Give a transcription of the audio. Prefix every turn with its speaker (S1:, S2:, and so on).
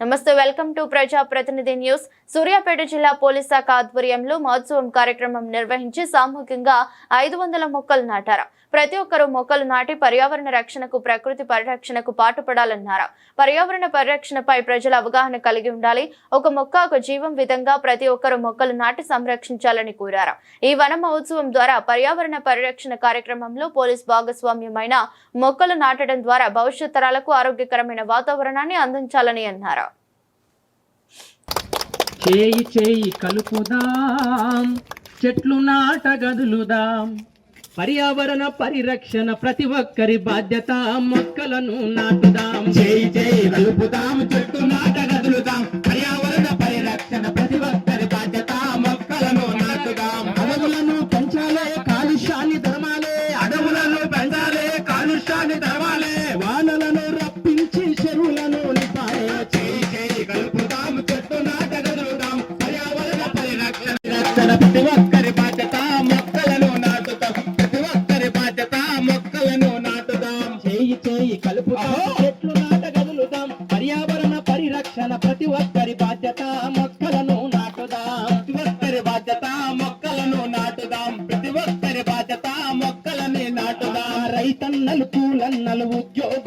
S1: నమస్తే, welcome to ప్రజా ప్రతినిధి న్యూస్. సూర్యాపేట జిల్లా పోలీస్ శాఖ ఆధ్వర్యంలో మహోత్సవం కార్యక్రమం నిర్వహించి సామూహికంగా 500 మొక్కలు నాటారు. ప్రతి ఒక్కరూ మొక్కలు నాటి పర్యావరణ రక్షణకు, ప్రకృతి పరిరక్షణకు పాటుపడాలన్నారు. పర్యావరణ పరిరక్షణపై ప్రజల అవగాహన కలిగి ఉండాలి. ఒక మొక్క ఒక జీవం విధంగా ప్రతి ఒక్కరూ మొక్కలు నాటి సంరక్షించాలని కోరారు. ఈ వన మహోత్సవం ద్వారా పర్యావరణ పరిరక్షణ కార్యక్రమంలో పోలీస్ భాగస్వామ్యమైన మొక్కలు నాటడం ద్వారా భవిష్యత్ తరాలకు ఆరోగ్యకరమైన వాతావరణాన్ని అందించాలని అన్నారు.
S2: చేయి చేయి కలుపుదాం, చెట్లు నాటగదులుదాం. పర్యావరణ పరిరక్షణ ప్రతి ఒక్కరి బాధ్యత, మొక్కలను నాటుదాం.
S3: చేయి చేయి కలుపుదాం, చెట్లు నాటగదులుదాం. పర్యావరణ పరిరక్షణ ప్రతి ఒక్కరి బాధ్యత, మొక్కలను నాటుదాం.
S2: అడవులను పెంచాలే, కాలుష్యాన్ని ధర్మాలే.
S3: అడవులను పెంచాలే, కాలుష్యాన్ని తరవాలే.
S2: వానలను రప్పించి చెరువులను నింపాలే.
S3: చేయి చేయి కలుపుదాం, చెట్లు నాటగదులుదాం. పర్యావరణ పరిరక్షణ
S2: ప్రతి ఒక్కరి
S3: బాధ్యత, మొక్కలను నాటుదాం. ప్రతి ఒక్కరి బాధ్యత, మొక్కలను నాటుదాం.
S2: చేయి చేయి కలుపుదాం, చెట్లు నాటగదులుదాం. పర్యావరణ పరిరక్షణ ప్రతి ఒక్కరి బాధ్యత, మొక్కలను నాటుదాం.
S3: ప్రతి ఒక్కరి బాధ్యత, మొక్కలను నాటుదాం. ప్రతి ఒక్కరి బాధ్యత, మొక్కలని నాటుదాం.
S2: రైతన్నలు, కూలన్నలు, ఉద్యోగ